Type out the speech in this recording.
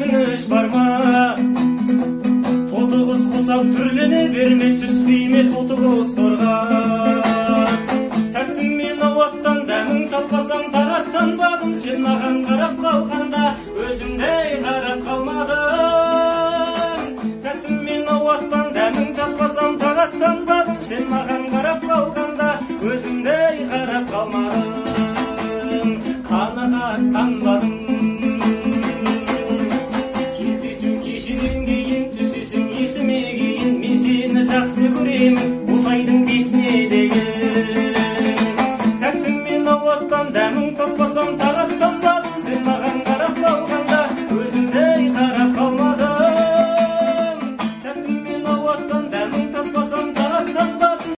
тыныш барма. Тотығыз қосап түрлене берме, түспейме тотығыз торға. Тәттім мен ауаттан дәмін таппасам, тағаттанбадым, сен маған қарап қалғанда өзімдей қарап қалмадым. Тәттім мен ауаттан дәмін таппасам, тағаттанбадым, сен маған қарап қалғанда өзімдей қарап қалмадым. Қанағаттанбадым.